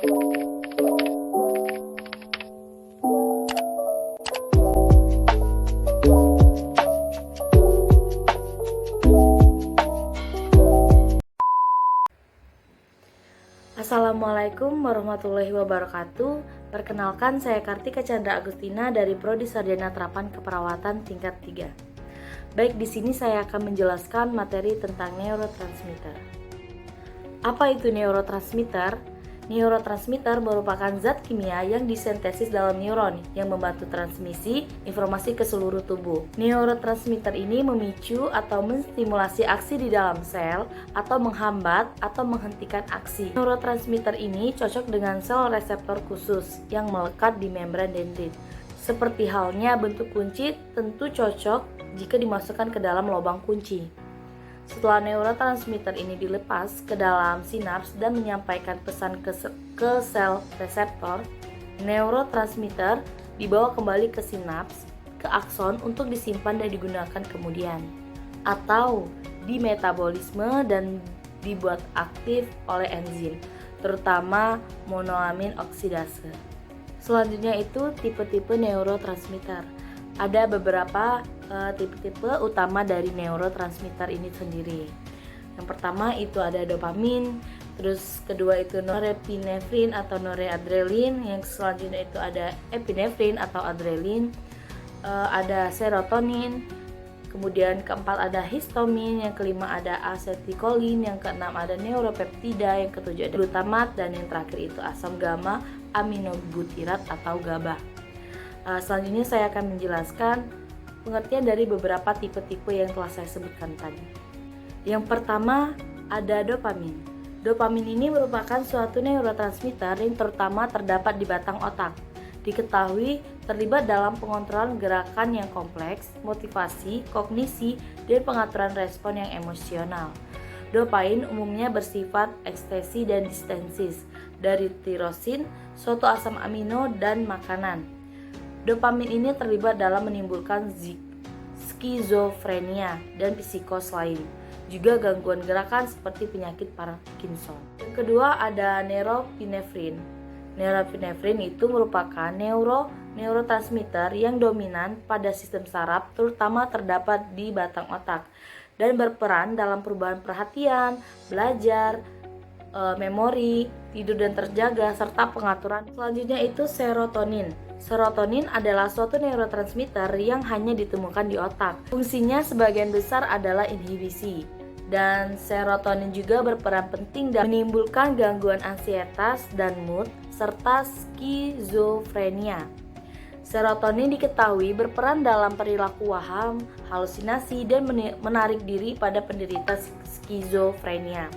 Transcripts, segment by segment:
Assalamualaikum warahmatullahi wabarakatuh. Perkenalkan, saya Kartika Chandra Agustina dari Prodi Sarjana Terapan Keperawatan tingkat 3. Baik, di sini saya akan menjelaskan materi tentang neurotransmitter. Apa itu neurotransmitter? Neurotransmitter merupakan zat kimia yang disintesis dalam neuron yang membantu transmisi informasi ke seluruh tubuh. Neurotransmitter ini memicu atau menstimulasi aksi di dalam sel atau menghambat atau menghentikan aksi. Neurotransmitter ini cocok dengan sel reseptor khusus yang melekat di membran dendrit. Seperti halnya bentuk kunci tentu cocok jika dimasukkan ke dalam lubang kunci. Setelah neurotransmitter ini dilepas ke dalam sinaps dan menyampaikan pesan ke sel reseptor, neurotransmitter dibawa kembali ke sinaps, ke akson untuk disimpan dan digunakan kemudian, atau dimetabolisme dan dibuat aktif oleh enzim, terutama monoamin oksidase. Selanjutnya itu tipe-tipe neurotransmitter. Ada beberapa tipe-tipe utama dari neurotransmitter ini sendiri. Yang pertama itu ada dopamin, terus kedua itu norepinefrin atau noradrenalin, yang selanjutnya itu ada epinefrin atau adrenalin, ada serotonin, kemudian keempat ada histamin, yang kelima ada asetilkolin, yang keenam ada neuropeptida, yang ketujuh ada glutamat, dan yang terakhir itu asam gamma aminobutirat atau GABA. Selanjutnya saya akan menjelaskan pengertian dari beberapa tipe-tipe yang telah saya sebutkan tadi. Yang pertama ada dopamin. Dopamin ini merupakan suatu neurotransmitter yang terutama terdapat di batang otak. Diketahui terlibat dalam pengontrolan gerakan yang kompleks, motivasi, kognisi, dan pengaturan respon yang emosional. Dopain umumnya bersifat ekstasi dan distensis dari tirosin, suatu asam amino, dan makanan. Dopamin ini terlibat dalam menimbulkan skizofrenia dan psikos lain, juga gangguan gerakan seperti penyakit Parkinson. Yang kedua ada norepinefrin. Norepinefrin itu merupakan neurotransmitter yang dominan pada sistem saraf, terutama terdapat di batang otak, dan berperan dalam perubahan perhatian, belajar, memori, tidur dan terjaga, serta pengaturan. Selanjutnya itu serotonin. Serotonin adalah suatu neurotransmitter yang hanya ditemukan di otak. Fungsinya sebagian besar adalah inhibisi. Dan serotonin juga berperan penting dalam menimbulkan gangguan ansietas dan mood, serta skizofrenia. Serotonin diketahui berperan dalam perilaku waham, halusinasi, dan menarik diri pada penderita skizofrenia.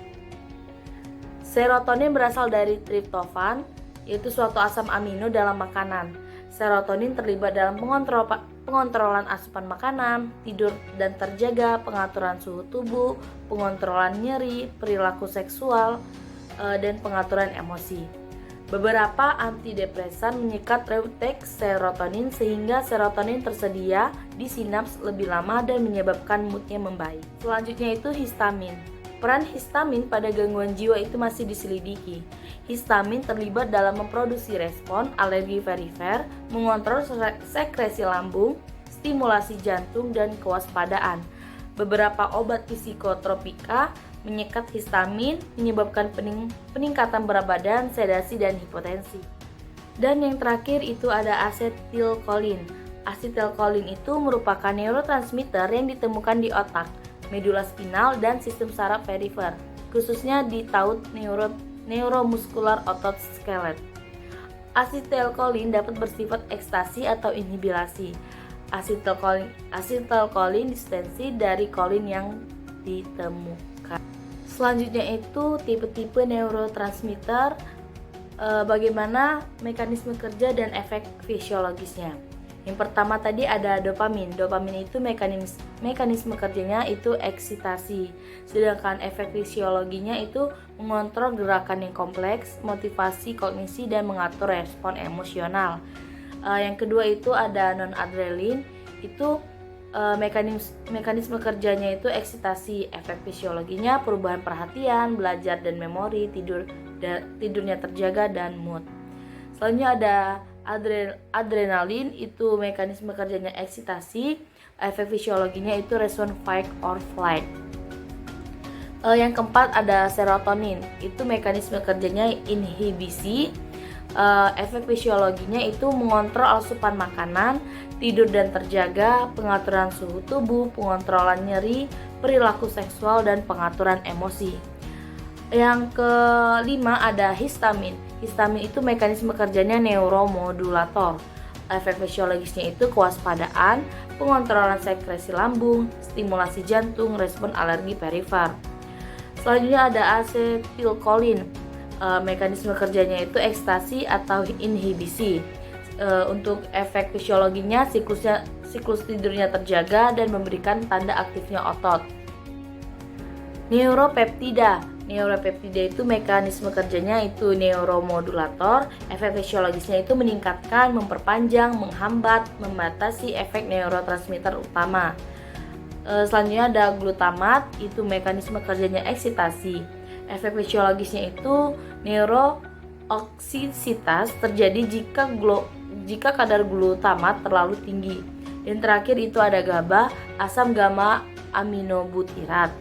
Serotonin berasal dari triptofan, yaitu suatu asam amino dalam makanan. Serotonin terlibat dalam pengontrolan asupan makanan, tidur dan terjaga, pengaturan suhu tubuh, pengontrolan nyeri, perilaku seksual, dan pengaturan emosi. Beberapa antidepresan menyekat reuptake serotonin sehingga serotonin tersedia di sinaps lebih lama dan menyebabkan moodnya membaik. Selanjutnya itu histamin. Peran histamin pada gangguan jiwa itu masih diselidiki. Histamin terlibat dalam memproduksi respon alergi perifer, mengontrol sekresi lambung, stimulasi jantung, dan kewaspadaan. Beberapa obat psikotropika menyekat histamin, menyebabkan peningkatan berat badan, sedasi, dan hipotensi. Dan yang terakhir itu ada asetilkolin. Asetilkolin itu merupakan neurotransmitter yang ditemukan di otak, medula spinal, dan sistem saraf perifer, khususnya di taut neuromuskular otot skelet. Asetilkolin dapat bersifat ekstasi atau inhibisi. Asetilkolin distensi dari kolin yang ditemukan. Selanjutnya itu tipe-tipe neurotransmitter, bagaimana mekanisme kerja dan efek fisiologisnya. Yang pertama tadi ada dopamin. Dopamin itu mekanisme kerjanya itu eksitasi, sedangkan efek fisiologinya itu mengontrol gerakan yang kompleks, motivasi, kognisi, dan mengatur respon emosional. Yang kedua itu ada noradrenalin. Itu mekanisme kerjanya itu eksitasi, efek fisiologinya perubahan perhatian, belajar dan memori, tidur tidurnya terjaga, dan mood. Selanjutnya ada adrenalin, itu mekanisme kerjanya eksitasi, efek fisiologinya itu respon fight or flight. Yang keempat ada serotonin, itu mekanisme kerjanya inhibisi, efek fisiologinya itu mengontrol asupan makanan, tidur dan terjaga, pengaturan suhu tubuh, pengontrolan nyeri, perilaku seksual, dan pengaturan emosi. Yang kelima ada histamin. Histamin itu mekanisme kerjanya neuromodulator. Efek fisiologisnya itu kewaspadaan, pengontrolan sekresi lambung, stimulasi jantung, respon alergi perifer. Selanjutnya ada asetilkolin. Mekanisme kerjanya itu ekstasi atau inhibisi. Untuk efek fisiologinya siklus tidurnya terjaga dan memberikan tanda aktifnya otot. Neuropeptida itu mekanisme kerjanya itu neuromodulator. Efek fisiologisnya itu meningkatkan, memperpanjang, menghambat, membatasi efek neurotransmitter utama. Selanjutnya ada glutamat, itu mekanisme kerjanya eksitasi. Efek fisiologisnya itu neurooksisitas terjadi jika kadar glutamat terlalu tinggi. Dan terakhir itu ada GABA, asam gamma aminobutirat.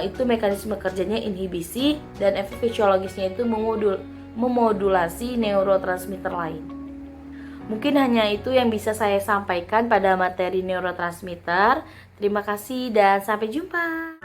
Itu mekanisme kerjanya inhibisi, dan efek fisiologisnya itu memodulasi neurotransmitter lain. Mungkin hanya itu yang bisa saya sampaikan pada materi neurotransmitter. Terima kasih dan sampai jumpa.